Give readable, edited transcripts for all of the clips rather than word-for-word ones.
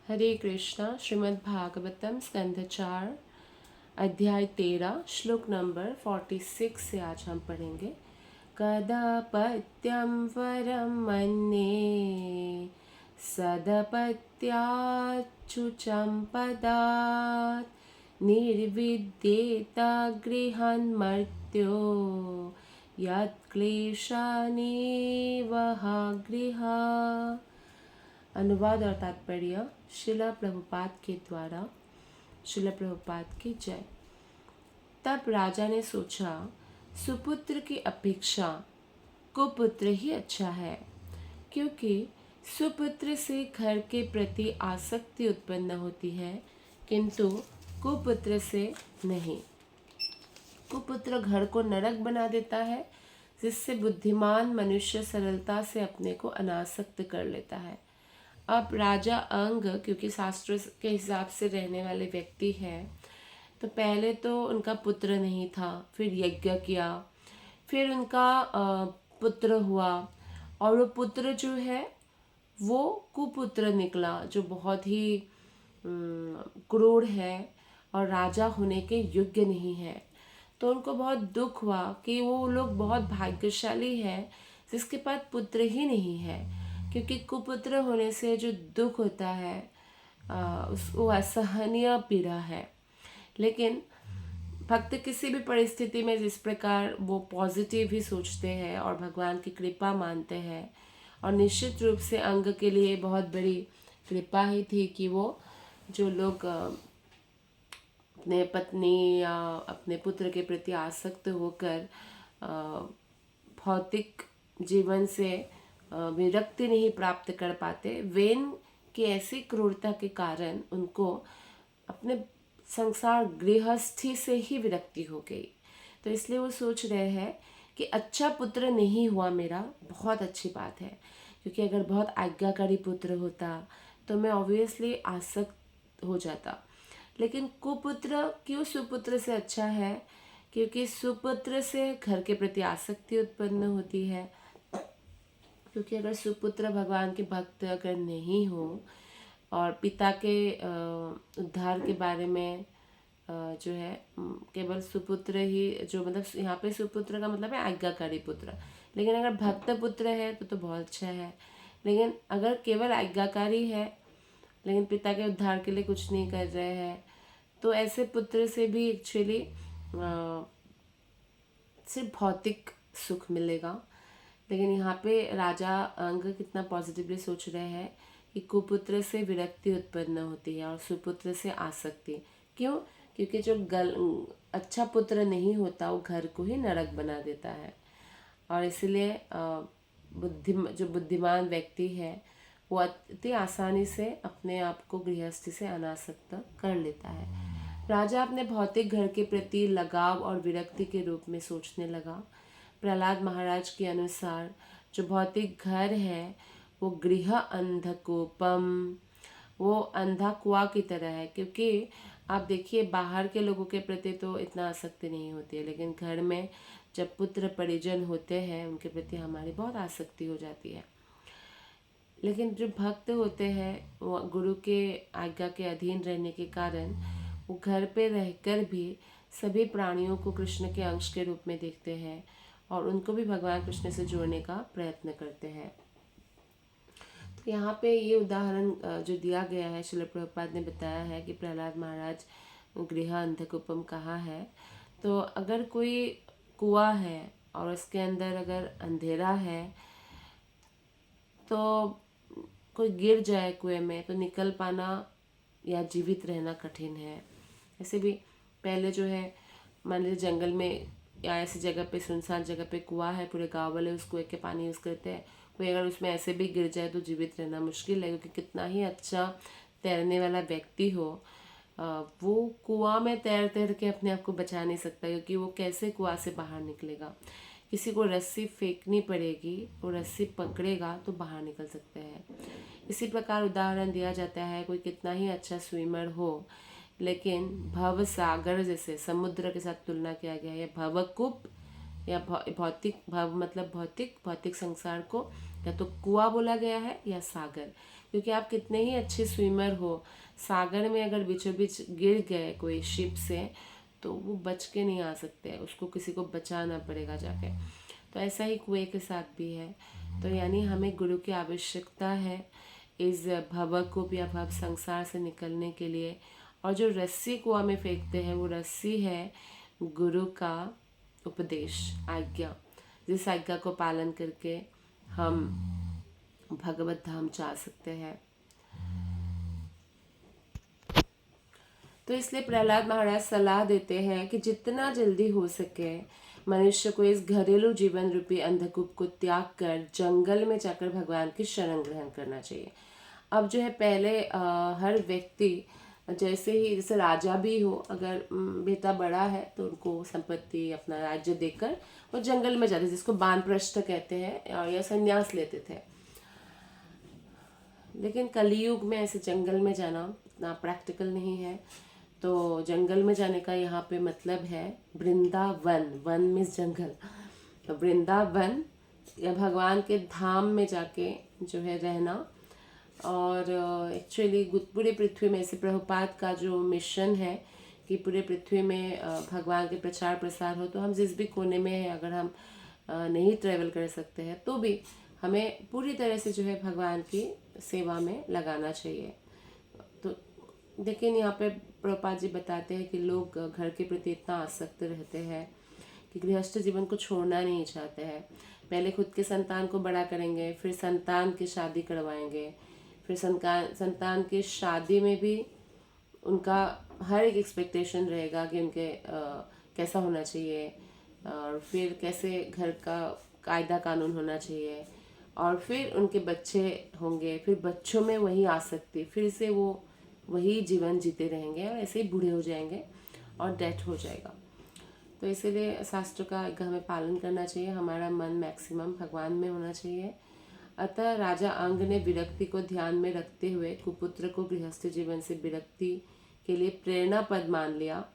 हरे कृष्णा। श्रीमद् भागवतम स्कंध 4 अध्याय 13 श्लोक नंबर 46 से आज हम पढ़ेंगे। कदापत्यं वरं मन्ये सदपत्याच्युचं पदात् निर्विद्येत गृहन्मर्त्यो यत्क्लेशानेव गृहा। अनुवाद और तात्पर्य शिला प्रभुपाद के द्वारा। शिला प्रभुपाद की जय। तब राजा ने सोचा, सुपुत्र की अपेक्षा कुपुत्र ही अच्छा है, क्योंकि सुपुत्र से घर के प्रति आसक्ति उत्पन्न होती है, किंतु कुपुत्र से नहीं। कुपुत्र घर को नरक बना देता है, जिससे बुद्धिमान मनुष्य सरलता से अपने को अनासक्त कर लेता है। अब राजा अंग क्योंकि शास्त्र के हिसाब से रहने वाले व्यक्ति हैं, तो पहले तो उनका पुत्र नहीं था, फिर यज्ञ किया, फिर उनका पुत्र हुआ, और वो पुत्र जो है वो कुपुत्र निकला, जो बहुत ही क्रूर है और राजा होने के योग्य नहीं है। तो उनको बहुत दुख हुआ कि वो लोग बहुत भाग्यशाली हैं जिसके पास पुत्र ही नहीं है, क्योंकि कुपुत्र होने से जो दुख होता है वो असहनीय पीड़ा है। लेकिन भक्त किसी भी परिस्थिति में जिस प्रकार वो पॉजिटिव ही सोचते हैं और भगवान की कृपा मानते हैं, और निश्चित रूप से अंग के लिए बहुत बड़ी कृपा ही थी कि वो जो लोग अपने पत्नी या अपने पुत्र के प्रति आसक्त होकर भौतिक जीवन से विरक्ति नहीं प्राप्त कर पाते, वेन की ऐसी क्रूरता के कारण उनको अपने संसार गृहस्थी से ही विरक्ति हो गई। तो इसलिए वो सोच रहे हैं कि अच्छा पुत्र नहीं हुआ मेरा, बहुत अच्छी बात है, क्योंकि अगर बहुत आज्ञाकारी पुत्र होता तो मैं ऑब्वियसली आसक्त हो जाता। लेकिन कुपुत्र क्यों सुपुत्र से अच्छा है? क्योंकि सुपुत्र से घर के प्रति आसक्ति उत्पन्न होती है, क्योंकि अगर सुपुत्र भगवान के भक्त अगर नहीं हो और पिता के उद्धार के बारे में जो है केवल सुपुत्र ही, जो मतलब यहाँ पे सुपुत्र का मतलब है आज्ञाकारी पुत्र, लेकिन अगर भक्त पुत्र है तो बहुत अच्छा है। लेकिन अगर केवल आज्ञाकारी है लेकिन पिता के उद्धार के लिए कुछ नहीं कर रहे हैं, तो ऐसे पुत्र से भी एक्चुअली सिर्फ भौतिक सुख मिलेगा। लेकिन यहाँ पे राजा अंग कितना पॉजिटिवली सोच रहे हैं कि कुपुत्र से विरक्ति उत्पन्न होती है और सुपुत्र से आसक्ति। क्यों? क्योंकि जो अच्छा पुत्र नहीं होता वो घर को ही नरक बना देता है, और इसलिए जो बुद्धिमान व्यक्ति है वो अति आसानी से अपने आप को गृहस्थी से अनासक्त कर लेता है। राजा अपने भौतिक घर के प्रति लगाव और विरक्ति के रूप में सोचने लगा। प्रहलाद महाराज के अनुसार जो भौतिक घर है वो गृह अंधकूपम, वो अंधा कुआं की तरह है। क्योंकि आप देखिए बाहर के लोगों के प्रति तो इतना आसक्ति नहीं होती है, लेकिन घर में जब पुत्र परिजन होते हैं उनके प्रति हमारी बहुत आसक्ति हो जाती है। लेकिन जो भक्त होते हैं वो गुरु के आज्ञा के अधीन रहने के कारण वो घर पे रहकर भी सभी प्राणियों को कृष्ण के अंश के रूप में देखते हैं और उनको भी भगवान कृष्ण से जोड़ने का प्रयत्न करते हैं। तो यहाँ पे ये उदाहरण जो दिया गया है, श्रील प्रभुपाद ने बताया है कि प्रहलाद महाराज गृह अंधकूपम कहा है। तो अगर कोई कुआं है और उसके अंदर अगर अंधेरा है तो कोई गिर जाए कुएं में तो निकल पाना या जीवित रहना कठिन है। ऐसे भी पहले जो है मान लीजिए जंगल में या ऐसी जगह पे, सुनसान जगह पे कुआं है, पूरे गांव वाले उस कुएं के पानी यूज़ करते हैं, कोई अगर उसमें ऐसे भी गिर जाए तो जीवित रहना मुश्किल है, क्योंकि कितना ही अच्छा तैरने वाला व्यक्ति हो वो कुआं में तैर तैर के अपने आप को बचा नहीं सकता, क्योंकि वो कैसे कुआं से बाहर निकलेगा। किसी को रस्सी फेंकनी पड़ेगी, वो रस्सी पकड़ेगा तो बाहर निकल सकते हैं। इसी प्रकार उदाहरण दिया जाता है, कोई कितना ही अच्छा स्विमर हो लेकिन भव सागर जैसे समुद्र के साथ तुलना किया गया है, भवकूप या भौतिक भव मतलब भौतिक संसार को या तो कुआं बोला गया है या सागर, क्योंकि आप कितने ही अच्छे स्विमर हो, सागर में अगर बीचों बीच गिर गए कोई शिप से तो वो बच के नहीं आ सकते, उसको किसी को बचाना पड़ेगा जाके। तो ऐसा ही कुएं के साथ भी है। तो यानी हमें गुरु की आवश्यकता है इस भवकूप या भव संसार से निकलने के लिए। और जो रस्सी कुआं में फेंकते हैं वो रस्सी है गुरु का उपदेश, आज्ञा, जिस आज्ञा को पालन करके हम भगवत धाम जा सकते हैं। तो इसलिए प्रहलाद महाराज सलाह देते हैं कि जितना जल्दी हो सके मनुष्य को इस घरेलू जीवन रूपी अंधकूप को त्याग कर जंगल में जाकर भगवान की शरण ग्रहण करना चाहिए। अब जो है पहले हर व्यक्ति जैसे राजा भी हो, अगर बेटा बड़ा है तो उनको संपत्ति अपना राज्य देकर वो जंगल में जाते, जिसको वानप्रस्थ कहते हैं, या संन्यास लेते थे। लेकिन कलयुग में ऐसे जंगल में जाना इतना प्रैक्टिकल नहीं है। तो जंगल में जाने का यहाँ पे मतलब है वृंदावन, वन मीन्स जंगल, तो वृंदावन या भगवान के धाम में जाके जो है रहना। और एक्चुअली पूरे पृथ्वी में ऐसे प्रभुपाद का जो मिशन है कि पूरे पृथ्वी में भगवान के प्रचार प्रसार हो, तो हम जिस भी कोने में हैं, अगर हम नहीं ट्रैवल कर सकते हैं तो भी हमें पूरी तरह से जो है भगवान की सेवा में लगाना चाहिए। तो लेकिन यहाँ पे प्रभुपाद जी बताते हैं कि लोग घर के प्रति इतना आसक्त रहते हैं कि गृहस्थ जीवन को छोड़ना नहीं चाहते हैं। पहले खुद के संतान को बड़ा करेंगे, फिर संतान की शादी करवाएंगे, फिर संतान की शादी में भी उनका हर एक एक्सपेक्टेशन रहेगा कि उनके कैसा होना चाहिए, और फिर कैसे घर का कायदा कानून होना चाहिए, और फिर उनके बच्चे होंगे, फिर बच्चों में वही आसक्ति, फिर से वो वही जीवन जीते रहेंगे और ऐसे ही बूढ़े हो जाएंगे और डेथ हो जाएगा। तो इसीलिए शास्त्र का हमें पालन करना चाहिए, हमारा मन मैक्सिमम भगवान में होना चाहिए। अतः राजा अंग ने विरक्ति को ध्यान में रखते हुए कुपुत्र को गृहस्थ जीवन से विरक्ति के लिए प्रेरणा पद मान लिया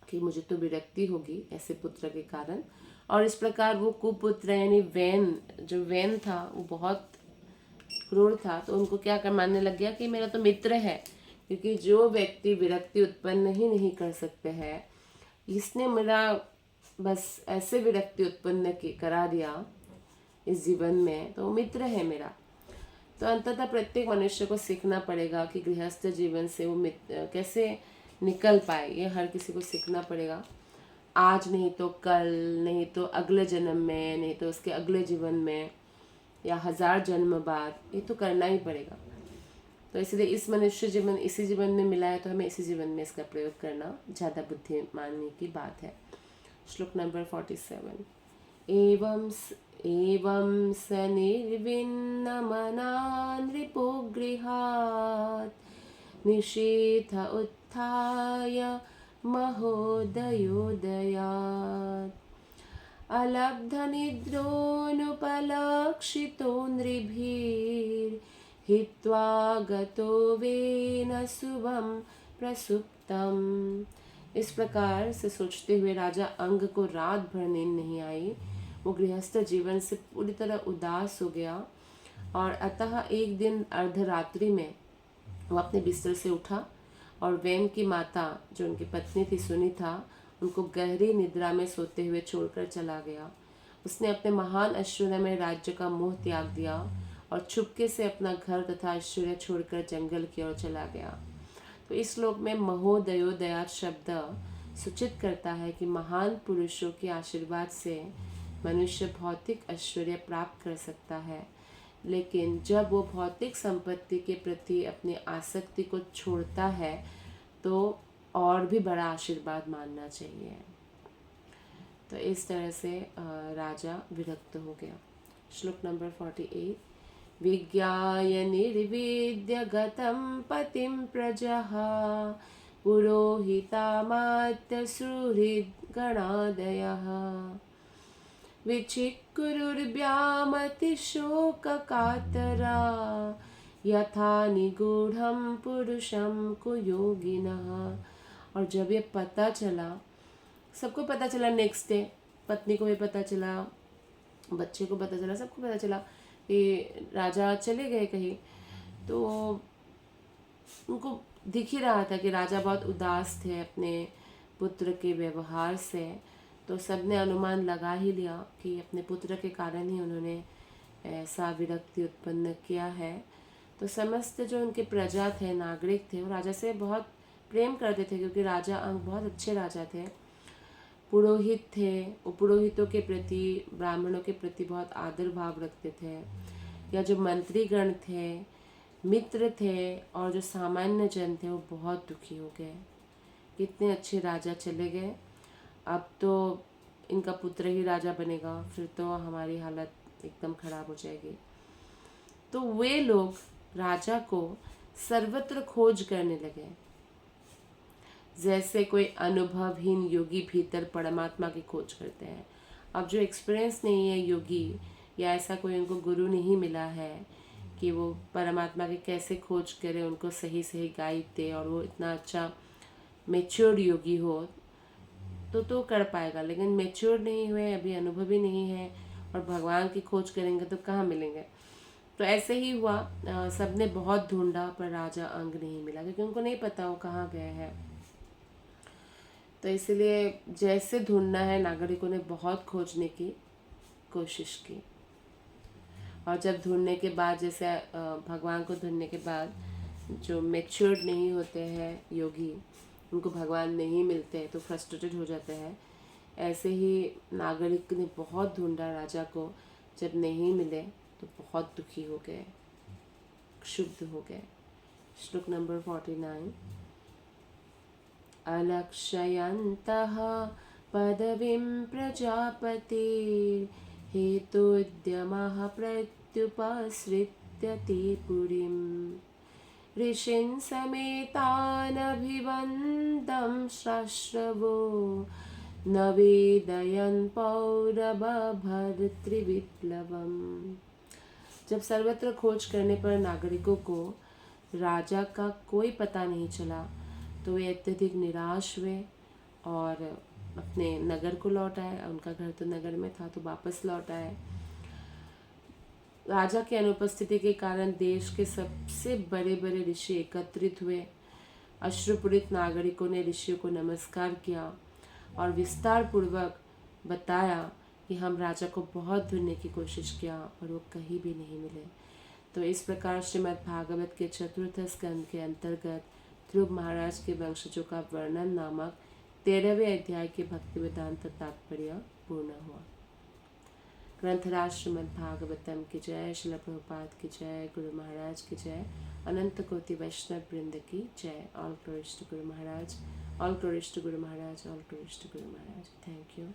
कि मुझे तो विरक्ति होगी ऐसे पुत्र के कारण। और इस प्रकार वो कुपुत्र यानी वैन था वो बहुत क्रूर था, तो उनको क्या कर मानने लग गया कि मेरा तो मित्र है, क्योंकि जो व्यक्ति विरक्ति उत्पन्न ही नहीं कर सकते हैं, इसने मेरा बस ऐसे विरक्ति उत्पन्न करा दिया इस जीवन में, तो मित्र है मेरा। तो अंततः प्रत्येक मनुष्य को सीखना पड़ेगा कि गृहस्थ जीवन से वो कैसे निकल पाए, ये हर किसी को सीखना पड़ेगा। आज नहीं तो कल, नहीं तो अगले जन्म में, नहीं तो उसके अगले जीवन में, या 1000 जन्म बाद, ये तो करना ही पड़ेगा। तो इसलिए इस मनुष्य जीवन इसी जीवन में मिला है, तो हमें इसी जीवन में इसका प्रयोग करना ज़्यादा बुद्धिमानी की बात है। श्लोक नंबर 47। एवं स निर्विन्नमना नृपोगृहात् निशीथ उत्थाय महोदयोदयात् अलब्धनिद्रोऽनुपलक्षितो नृभिर्हित्वा गतो वेन शुभं प्रसुप्तम्। इस प्रकार से सोचते हुए राजा अंग को रात भर नींद नहीं आई। वो गृहस्थ जीवन से पूरी तरह उदास हो गया, और अतः एक दिन अर्धरात्रि में वो अपने बिस्तर से उठा और वैन की माता जो उनकी पत्नी थी सुनीता, उनको गहरी निद्रा में सोते हुए छोड़कर चला गया। उसने अपने महान ऐश्वर्यमय राज्य का मोह त्याग दिया और चुपके से अपना घर तथा ऐश्वर्य छोड़कर जंगल की ओर चला गया। तो इस श्लोक में महोदयोदयात् शब्द सूचित करता है कि महान पुरुषों के आशीर्वाद से मनुष्य भौतिक ऐश्वर्य प्राप्त कर सकता है, लेकिन जब वो भौतिक संपत्ति के प्रति अपनी आसक्ति को छोड़ता है तो और भी बड़ा आशीर्वाद मानना चाहिए। तो इस तरह से राजा विरक्त हो गया। श्लोक नंबर 48। विज्ञाय निर्विद्य गतं पतिं प्रजः पुरोहितामात्यसुहृद्गणादयः विचिक्कुरुर्व्यामतिशोककातरा यथा निगूढ़ं पुरुषं कुयोगिनः। और जब ये पता चला, सबको पता चला, नेक्स्ट डे पत्नी को भी पता चला, बच्चे को पता चला, सबको पता चला कि राजा चले गए कहीं, तो उनको दिख ही रहा था कि राजा बहुत उदास थे अपने पुत्र के व्यवहार से। तो सबने अनुमान लगा ही लिया कि अपने पुत्र के कारण ही उन्होंने ऐसा विरक्ति उत्पन्न किया है। तो समस्त जो उनके प्रजा थे, नागरिक थे, वो राजा से बहुत प्रेम करते थे, क्योंकि राजा अंग बहुत अच्छे राजा थे। पुरोहित थे, वो पुरोहितों के प्रति, ब्राह्मणों के प्रति बहुत आदर भाव रखते थे। या जो मंत्रीगण थे, मित्र थे, और जो सामान्य जन थे, वो बहुत दुखी हो गए। कितने अच्छे राजा चले गए, अब तो इनका पुत्र ही राजा बनेगा, फिर तो हमारी हालत एकदम खराब हो जाएगी। तो वे लोग राजा को सर्वत्र खोज करने लगे, जैसे कोई अनुभवहीन योगी भीतर परमात्मा की खोज करते हैं। अब जो एक्सपीरियंस नहीं है योगी, या ऐसा कोई उनको गुरु नहीं मिला है कि वो परमात्मा की कैसे खोज करे, उनको सही सही गाइड दे, और वो इतना अच्छा मेच्योर्ड योगी हो तो कर पाएगा। लेकिन मेच्योर नहीं हुए, अभी अनुभवी नहीं है, और भगवान की खोज करेंगे तो कहाँ मिलेंगे। तो ऐसे ही हुआ, सबने बहुत ढूंढा पर राजा अंग नहीं मिला, क्योंकि उनको नहीं पता वो कहाँ गए हैं। तो इसलिए जैसे ढूंढना है, नागरिकों ने बहुत खोजने की कोशिश की। और जब ढूंढने के बाद, जैसे भगवान को ढूंढने के बाद जो मेच्योर्ड नहीं होते हैं योगी, उनको भगवान नहीं मिलते तो फ्रस्ट्रेटेड हो जाते हैं। ऐसे ही नागरिक ने बहुत ढूंढा राजा को, जब नहीं मिले तो बहुत दुखी हो गए, क्षुब्ध हो गए। श्लोक नंबर 49। अलक्षयन्तः पदवीं प्रजापति हेतोद्यमः प्रत्युपसृत्य ते पुरीम् ऋषीन् समेतानभिवन्दं श्राश्रवो न वेदयन् पौरवभर्तृविप्लवम्। जब सर्वत्र खोज करने पर नागरिकों को राजा का कोई पता नहीं चला, तो वे अत्यधिक निराश हुए और अपने नगर को लौट आए। उनका घर तो नगर में था, तो वापस लौट आए। राजा की अनुपस्थिति के कारण देश के सबसे बड़े बड़े ऋषि एकत्रित हुए। अश्रुपूरित नागरिकों ने ऋषियों को नमस्कार किया और विस्तार पूर्वक बताया कि हम राजा को बहुत ढूंढने की कोशिश किया पर वो कहीं भी नहीं मिले। तो इस प्रकार श्रीमद् भागवत के चतुर्थ स्कंद के अंतर्गत ध्रुव महाराज के वंशजों का वर्णन नामक 13वें अध्याय के भक्ति वेदांत तात्पर्य पूर्ण हुआ। ग्रंथराज श्रीमद् भागवतम की जय, श्रील प्रभुपाद की जय, गुरु महाराज की जय, अनंत कोटि वैष्णव वृंद की जय। All glories to Guru Maharaj, all glories to Guru Maharaj, all glories to Guru Maharaj. Thank you.